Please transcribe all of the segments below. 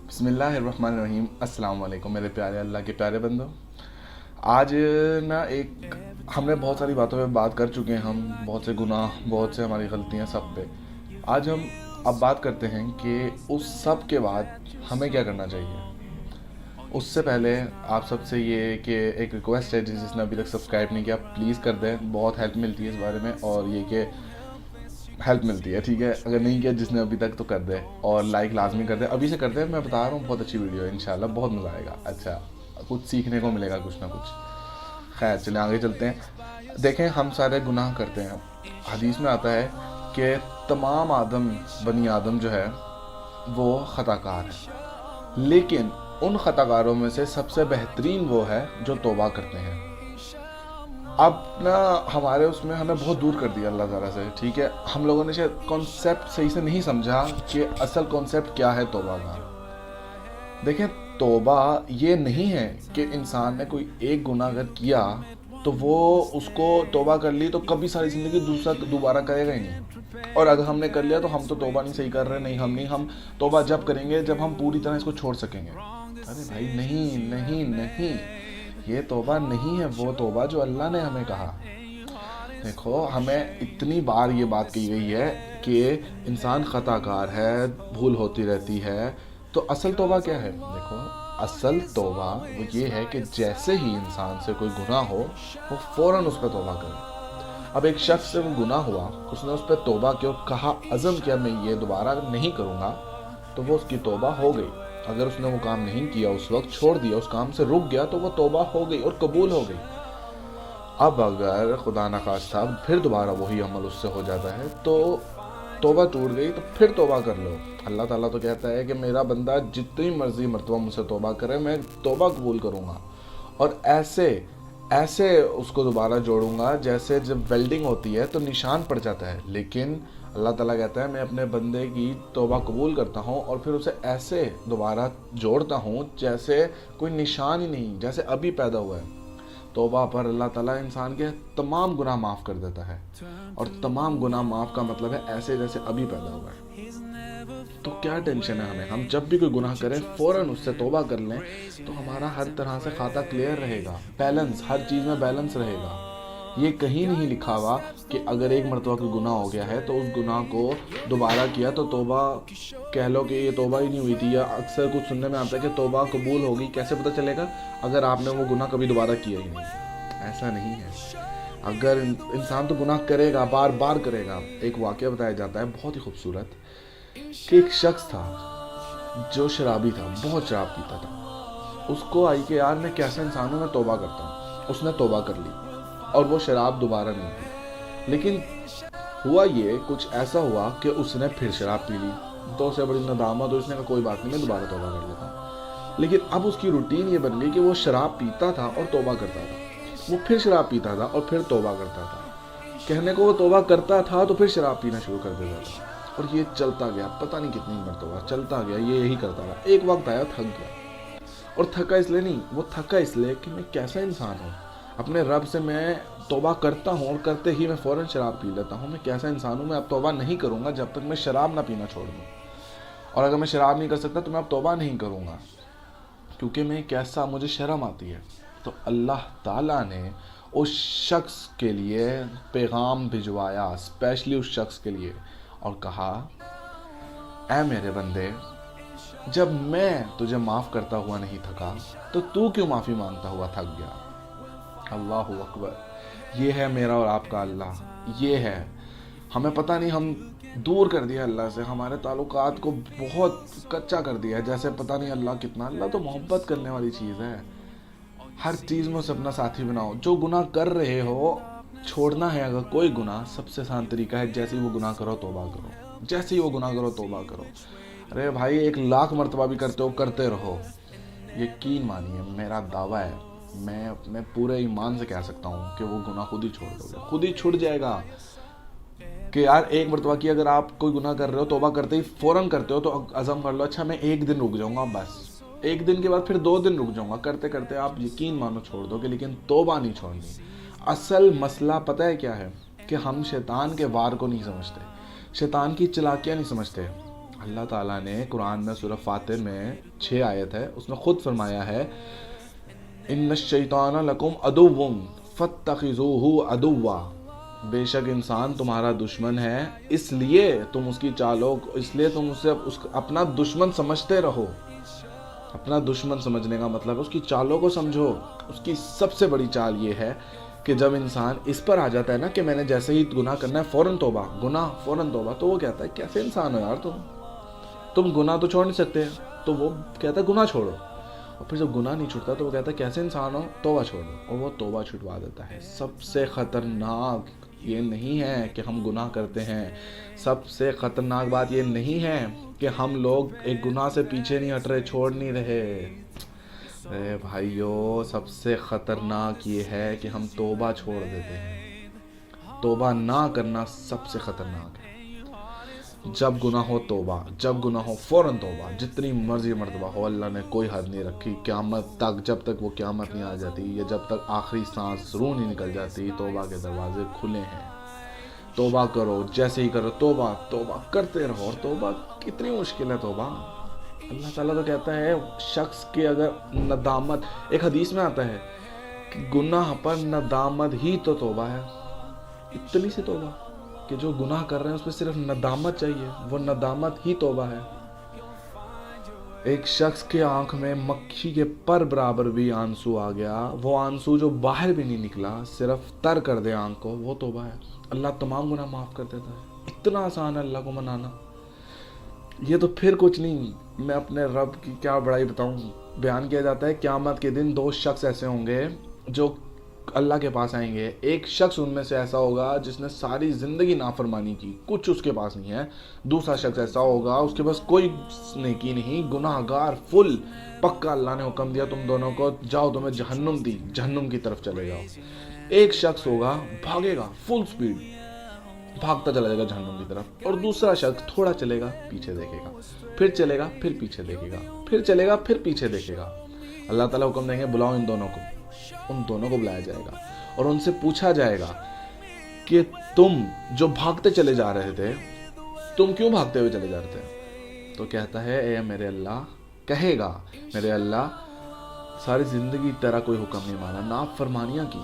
بسم اللہ الرحمن الرحیم۔ السلام علیکم میرے پیارے اللہ کے پیارے بندوں۔ آج نا ہم نے بہت ساری باتوں پہ بات کر چکے ہیں، ہم بہت سے گناہ، بہت سے ہماری غلطیاں سب پہ۔ آج ہم اب بات کرتے ہیں کہ اس سب کے بعد ہمیں کیا کرنا چاہیے۔ اس سے پہلے آپ سب سے یہ کہ ایک ریکویسٹ ہے، جس نے ابھی تک سبسکرائب نہیں کیا پلیز کر دیں، بہت ہیلپ ملتی ہے اس بارے میں، اور یہ کہ ہیلپ ملتی ہے، ٹھیک ہے۔ اگر نہیں کیا جس نے ابھی تک تو کر دے، اور لائک لازمی کر دے، ابھی سے کر دے، میں بتا رہا ہوں بہت اچھی ویڈیو ہے انشاءاللہ، بہت مزہ آئے گا، اچھا کچھ سیکھنے کو ملے گا کچھ نہ کچھ۔ خیر چلیں آگے چلتے ہیں۔ دیکھیں ہم سارے گناہ کرتے ہیں، حدیث میں آتا ہے کہ تمام بنی آدم جو ہے وہ خطا کار ہے، لیکن ان خطا کاروں میں سے سب سے بہترین وہ ہے جو توبہ کرتے ہیں۔ اب نا ہمارے اس میں ہمیں بہت دور کر دیا اللہ تعالیٰ سے، ٹھیک ہے۔ ہم لوگوں نے شاید کانسیپٹ صحیح سے نہیں سمجھا کہ اصل کانسیپٹ کیا ہے توبہ کا۔ دیکھیں توبہ یہ نہیں ہے کہ انسان نے کوئی ایک گناہ اگر کیا تو وہ اس کو توبہ کر لی تو کبھی ساری زندگی دوبارہ کرے گا ہی نہیں، اور اگر ہم نے کر لیا تو ہم تو توبہ نہیں صحیح کر رہے، نہیں ہم توبہ جب کریں گے جب ہم پوری طرح اس کو چھوڑ سکیں گے۔ ارے بھائی نہیں، یہ توبہ نہیں ہے وہ توبہ جو اللہ نے ہمیں کہا۔ دیکھو ہمیں اتنی بار یہ بات کہی گئی ہے کہ انسان خطا کار ہے، بھول ہوتی رہتی ہے، تو اصل توبہ کیا ہے؟ دیکھو اصل توبہ وہ یہ ہے کہ جیسے ہی انسان سے کوئی گناہ ہو وہ فوراً اس پہ توبہ کرے۔ اب ایک شخص سے وہ گناہ ہوا، اس نے اس پہ توبہ کی اور کہا، عزم کیا میں یہ دوبارہ نہیں کروں گا، تو وہ اس کی توبہ ہو گئی۔ اگر اس نے وہ کام نہیں کیا، اس وقت چھوڑ دیا، اس کام سے رک گیا، تو وہ توبہ ہو گئی اور قبول ہو گئی۔ اب اگر خدا نخواستہ پھر دوبارہ وہی عمل اس سے ہو جاتا ہے تو توبہ ٹوٹ گئی، تو پھر توبہ کر لو۔ اللہ تعالیٰ تو کہتا ہے کہ میرا بندہ جتنی مرضی مرتبہ مجھ سے توبہ کرے میں توبہ قبول کروں گا، اور ایسے اس کو دوبارہ جوڑوں گا جیسے جب ویلڈنگ ہوتی ہے تو نشان پڑ جاتا ہے، لیکن اللہ تعالیٰ کہتا ہے میں اپنے بندے کی توبہ قبول کرتا ہوں اور پھر اسے ایسے دوبارہ جوڑتا ہوں جیسے کوئی نشان ہی نہیں، جیسے ابھی پیدا ہوا ہے۔ توبہ پر اللہ تعالیٰ انسان کے تمام گناہ معاف کر دیتا ہے، اور تمام گناہ معاف کا مطلب ہے ایسے جیسے ابھی پیدا ہوا ہے۔ تو کیا ٹینشن ہے ہمیں؟ ہم جب بھی کوئی گناہ کریں فوراً اس سے توبہ کر لیں تو ہمارا ہر طرح سے کھاتا کلیئر رہے گا، بیلنس، ہر چیز میں بیلنس رہے گا۔ یہ کہیں نہیں لکھا ہوا کہ اگر ایک مرتبہ کوئی گناہ ہو گیا ہے تو اس گناہ کو دوبارہ کیا تو توبہ کہہ لو کہ یہ توبہ ہی نہیں ہوئی تھی، یا اکثر کچھ سننے میں آتا ہے کہ توبہ قبول ہوگی۔ کیسے پتہ چلے گا؟ اگر آپ نے وہ گناہ کبھی دوبارہ کیا ہی نہیں۔ ایسا نہیں ہے، اگر انسان تو گناہ کرے گا، بار بار کرے گا۔ ایک واقعہ بتایا جاتا ہے بہت ہی خوبصورت، کہ ایک شخص تھا جو شرابی تھا، بہت شراب پیتا تھا۔ اس کو آئی کہ یار میں کیسے انسانوں میں توبہ کرتا ہوں۔ اس نے توبہ کر لی اور وہ شراب دوبارہ نہیں پی، لیکن ہوا یہ کچھ ایسا ہوا کہ اس نے پھر شراب پی لی، تو اسے بڑی ندامت، اور اس نے کہا کوئی بات نہیں میں دوبارہ توبہ کر لیتا ہوں۔ لیکن اب اس کی روٹین یہ بن گئی کہ وہ شراب پیتا تھا اور توبہ کرتا تھا، وہ پھر شراب پیتا تھا اور پھر توبہ کرتا تھا۔ کہنے کو وہ توبہ کرتا تھا تو پھر شراب پینا شروع کر دیتا تھا، اور یہ چلتا گیا، پتہ نہیں کتنی مرتبہ چلتا گیا، یہ یہی کرتا رہا۔ ایک وقت آیا تھک گیا، اور تھکا اس لیے نہیں، وہ تھکا اس لیے کہ میں کیسا انسان ہوں، اپنے رب سے میں توبہ کرتا ہوں اور کرتے ہی میں فوراً شراب پی لیتا ہوں، میں کیسا انسان ہوں، میں اب توبہ نہیں کروں گا جب تک میں شراب نہ پینا چھوڑ دوں، اور اگر میں شراب نہیں کر سکتا تو میں اب توبہ نہیں کروں گا، کیونکہ میں کیسا، مجھے شرم آتی ہے۔ تو اللہ تعالیٰ نے اس شخص کے لیے پیغام بھجوایا، اسپیشلی اس شخص کے لیے، اور کہا اے میرے بندے، جب میں تجھے معاف کرتا ہوا نہیں تھکا تو کیوں معافی مانگتا ہوا تھک گیا؟ اللہ اکبر! یہ ہے میرا اور آپ کا اللہ، یہ ہے۔ ہمیں پتہ نہیں، ہم دور کر دیا اللہ سے، ہمارے تعلقات کو بہت کچا کر دیا ہے، جیسے پتہ نہیں اللہ کتنا، اللہ تو محبت کرنے والی چیز ہے۔ ہر چیز میں اسے اپنا ساتھی بناؤ۔ جو گناہ کر رہے ہو چھوڑنا ہے اگر کوئی گناہ، سب سے آسان طریقہ ہے جیسے ہی وہ گناہ کرو توبہ کرو، جیسے ہی وہ گناہ کرو توبہ کرو۔ ارے بھائی 1,00,000 مرتبہ بھی کرتے ہو، کرتے رہو، یقین مانیے میرا دعویٰ ہے، میں اپنے پورے ایمان سے کہہ سکتا ہوں کہ وہ گناہ خود ہی چھوڑ دو گے، خود ہی چھوڑ جائے گا۔ کہ یار ایک مرتبہ کی اگر آپ کوئی گناہ کر رہے ہو، توبہ کرتے ہی فوراً کرتے ہو، تو عزم کر لو اچھا میں 1 دن رک جاؤں گا، بس 1 دن کے بعد پھر 2 دن رک جاؤں گا، کرتے کرتے آپ یقین مانو چھوڑ دو گے، لیکن توبہ نہیں چھوڑنی۔ اصل مسئلہ پتہ ہے کیا ہے؟ کہ ہم شیطان کے وار کو نہیں سمجھتے، شیطان کی چالاکیاں نہیں سمجھتے۔ اللہ تعالیٰ نے قرآن میں سورہ فاتر میں 6 آیت ہے، اس میں خود فرمایا ہے ان الشیطان لکم عدو فاتخذوہ عدوا، بے شک انسان تمہارا دشمن ہے، اس لیے تم اس کی چالوں، اس لیے تم اسے اپنا دشمن سمجھتے رہو۔ اپنا دشمن سمجھنے کا مطلب ہے اس کی چالوں کو سمجھو۔ اس کی سب سے بڑی چال یہ ہے کہ جب انسان اس پر آ جاتا ہے نا کہ میں نے جیسے ہی گناہ کرنا ہے فوراً توبہ، گناہ فوراً توبہ، تو وہ کہتا ہے کیسے انسان ہو یار تم گناہ تو چھوڑ نہیں سکتے، تو وہ کہتا ہے گناہ چھوڑو، اور پھر جب گناہ نہیں چھوڑتا تو وہ کہتا ہے کیسے انسان ہو، توبہ چھوڑ دو، اور وہ توبہ چھٹوا دیتا ہے۔ سب سے خطرناک یہ نہیں ہے کہ ہم گناہ کرتے ہیں، سب سے خطرناک بات یہ نہیں ہے کہ ہم لوگ ایک گناہ سے پیچھے نہیں ہٹ رہے، چھوڑ نہیں رہے۔ اے بھائیو، سب سے خطرناک یہ ہے کہ ہم توبہ چھوڑ دیتے ہیں۔ توبہ نہ کرنا سب سے خطرناک ہے۔ جب گناہ ہو توبہ، جب گناہ ہو فوراً توبہ، جتنی مرضی مرتبہ ہو، اللہ نے کوئی حد نہیں رکھی۔ قیامت تک، جب تک وہ قیامت نہیں آ جاتی یا جب تک آخری سانس روح نہیں نکل جاتی، توبہ کے دروازے کھلے ہیں۔ توبہ کرو، جیسے ہی کرو توبہ کرتے رہو۔ اور توبہ کتنی مشکل ہے توبہ۔ اللہ تعالیٰ تو کہتا ہے شخص کی اگر ندامت، ایک حدیث میں آتا ہے کہ گناہ پر ندامت ہی تو توبہ ہے۔ اتنی سی توبہ کہ جو گناہ کر رہے ہیں اس پہ صرف ندامت چاہیے، وہ ندامت ہی توبہ ہے۔ ایک شخص کے آنکھ میں مکھی کے پر برابر بھی آنسو آ گیا، وہ آنسو جو باہر بھی نہیں نکلا، صرف تر کر دے آنکھ کو، وہ توبہ ہے۔ اللہ تمام گناہ معاف کر دیتا ہے۔ اتنا آسان ہے اللہ کو منانا۔ یہ تو پھر کچھ نہیں، میں اپنے رب کی کیا بڑائی بتاؤں۔ بیان کیا جاتا ہے قیامت کے دن 2 شخص ایسے ہوں گے جو اللہ کے پاس آئیں گے۔ ایک شخص ان میں سے ایسا ہوگا جس نے ساری زندگی نافرمانی کی، کچھ اس کے پاس نہیں ہے۔ دوسرا شخص ایسا ہوگا اس کے پاس کوئی نیکی نہیں، گناہ گار فل، پکا اللہ نے حکم دیا تم دونوں کو جاؤ، تمہیں جہنم دی، جہنم کی طرف چلے جاؤ۔ ایک شخص ہوگا بھاگے گا فل سپیڈ، بھاگتا چلا جائے گا جہنم کی طرف، اور دوسرا شخص تھوڑا چلے گا، پیچھے دیکھے گا، پھر چلے گا، پھر پیچھے دیکھے گا، پھر چلے گا، پھر پیچھے دیکھے گا۔ اللہ تعالیٰ حکم دیں گے بلاؤ ان دونوں کو۔ ان دونوں کو بلایا جائے گا اور ان سے پوچھا جائے گا کہ تم جو بھاگتے چلے جا رہے تھے، تم کیوں بھاگتے ہوئے چلے جا رہے تھے؟ تو کہتا ہے اے میرے اللہ، کہے گا میرے اللہ ساری زندگی تیرا کوئی حکم نہیں مانا، نافرمانیاں کی،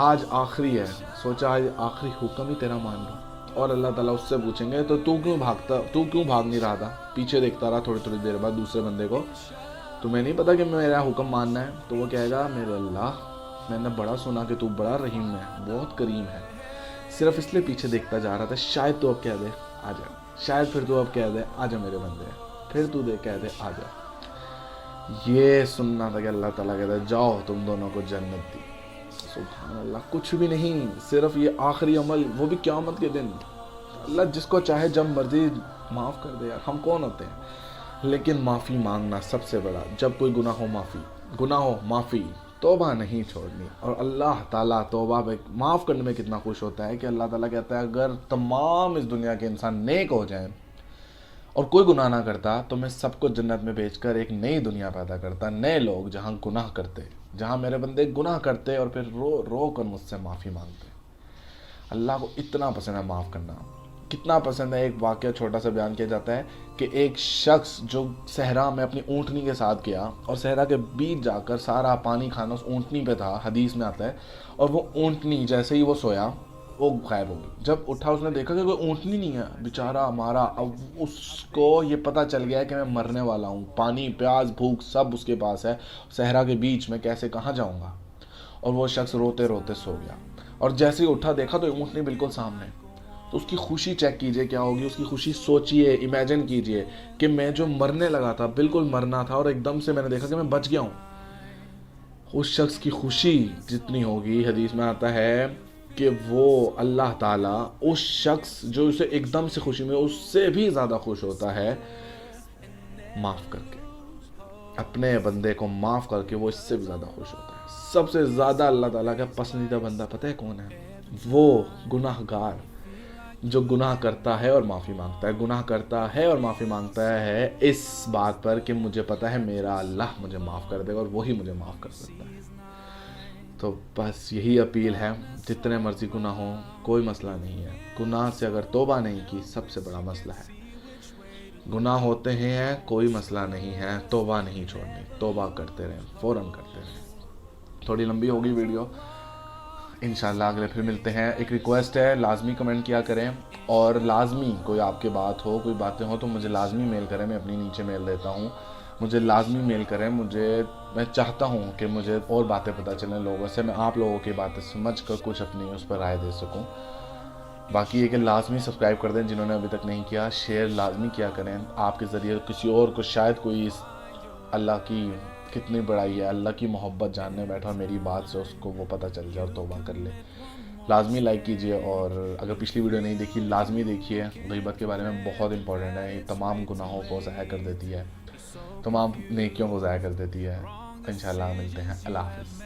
آج آخری ہے، سوچا آج آخری حکم ہی تیرا مان لوں۔ اور اللہ تعالیٰ اس سے پوچھیں گے تو تو کیوں بھاگ نہیں رہا تھا، پیچھے دیکھتا رہا تھوڑی تھوڑی دیر بعد دوسرے بندے کو، تمہیں نہیں پتا کہ میرا حکم ماننا ہے؟ تو وہ کہے گا میرے اللہ میں نے بڑا سنا کہ تو بڑا رحیم ہے، بہت کریم ہے، صرف اس لیے پیچھے دیکھتا جا رہا تھا، شاید تو اب کہہ دے آ جا، شاید پھر تو اب کہہ دے آ جا میرے بندے، پھر تو کہہ دے آ جا۔ یہ سننا تھا کہ اللہ تعالیٰ کہتا ہے جاؤ تم دونوں کو جنت دی۔ سبحان اللہ، کچھ بھی نہیں، صرف یہ آخری عمل، وہ بھی قیامت کے دن۔ اللہ جس کو چاہے جب مرضی معاف کر دے، یار ہم کون ہوتے ہیں؟ لیکن معافی مانگنا سب سے بڑا، جب کوئی گناہ ہو معافی، گناہ ہو معافی، توبہ نہیں چھوڑنی۔ اور اللہ تعالیٰ توبہ پہ معاف کرنے میں کتنا خوش ہوتا ہے کہ اللہ تعالیٰ کہتا ہے اگر تمام اس دنیا کے انسان نیک ہو جائیں اور کوئی گناہ نہ کرتا تو میں سب کو جنت میں بھیج کر ایک نئی دنیا پیدا کرتا، نئے لوگ جہاں گناہ کرتے، جہاں میرے بندے گناہ کرتے اور پھر رو رو کر مجھ سے معافی مانگتے۔ اللہ کو اتنا پسند ہے معاف کرنا، کتنا پسند ہے۔ ایک واقعہ چھوٹا سا بیان کیا جاتا ہے کہ ایک شخص جو صحرا میں اپنی اونٹنی کے ساتھ گیا اور صحرا کے بیچ جا کر سارا پانی کھانا اس اونٹنی پہ تھا، حدیث میں آتا ہے، اور وہ اونٹنی جیسے ہی وہ سویا وہ غائب ہو گئی۔ جب اٹھا اس نے دیکھا کہ کوئی اونٹنی نہیں ہے، بیچارہ ہمارا، اب اس کو یہ پتہ چل گیا ہے کہ میں مرنے والا ہوں، پانی پیاس بھوک سب اس کے پاس ہے، صحرا کے بیچ میں کیسے کہاں جاؤں گا؟ اور وہ شخص روتے روتے سو گیا، اور جیسے ہی اٹھا دیکھا تو اونٹنی بالکل سامنے۔ تو اس کی خوشی چیک کیجئے کیا ہوگی، اس کی خوشی سوچئے، امیجن کیجئے کہ میں جو مرنے لگا تھا، بالکل مرنا تھا، اور ایک دم سے میں نے دیکھا کہ میں بچ گیا ہوں۔ اس شخص کی خوشی جتنی ہوگی، حدیث میں آتا ہے کہ وہ اللہ تعالیٰ اس شخص جو اسے ایک دم سے خوشی میں، اس سے بھی زیادہ خوش ہوتا ہے معاف کر کے، اپنے بندے کو معاف کر کے وہ اس سے بھی زیادہ خوش ہوتا ہے۔ سب سے زیادہ اللہ تعالیٰ کا پسندیدہ بندہ پتہ ہے کون ہے؟ وہ گناہ گار جو گناہ کرتا ہے اور معافی مانگتا ہے، گناہ کرتا ہے اور معافی مانگتا ہے اس بات پر کہ مجھے پتا ہے میرا اللہ مجھے معاف کر دے گا، اور وہی مجھے معاف کر سکتا ہے۔ تو بس یہی اپیل ہے، جتنے مرضی گناہ ہوں کوئی مسئلہ نہیں ہے، گناہ سے اگر توبہ نہیں کی سب سے بڑا مسئلہ ہے۔ گناہ ہوتے ہیں کوئی مسئلہ نہیں ہے، توبہ نہیں چھوڑنی، توبہ کرتے رہیں، فوراً کرتے رہیں۔ تھوڑی لمبی ہوگی ویڈیو، انشاءاللہ اگلے پھر ملتے ہیں۔ ایک ریکویسٹ ہے، لازمی کمنٹ کیا کریں، اور لازمی کوئی آپ کے بات ہو، کوئی باتیں ہوں تو مجھے لازمی میل کریں، میں اپنی نیچے میل دیتا ہوں، مجھے لازمی میل کریں۔ میں چاہتا ہوں کہ مجھے اور باتیں پتہ چلیں لوگوں سے، میں آپ لوگوں کی باتیں سمجھ کر کچھ اپنی اس پر رائے دے سکوں۔ باقی یہ کہ لازمی سبسکرائب کر دیں جنہوں نے ابھی تک نہیں کیا، شیئر لازمی کیا کریں، آپ کے ذریعے کسی اور کو شاید کوئی اللہ کی کتنی بڑائی ہے، اللہ کی محبت جاننے بیٹھا اور میری بات سے اس کو وہ پتہ چل جائے اور توبہ کر لے۔ لازمی لائک کیجئے، اور اگر پچھلی ویڈیو نہیں دیکھی لازمی دیکھیے۔ غیبت کے بارے میں بہت امپورٹنٹ ہے، یہ تمام گناہوں کو ضائع کر دیتی ہے، تمام نیکیوں کو ضائع کر دیتی ہے۔ انشاءاللہ ملتے ہیں، اللہ حافظ۔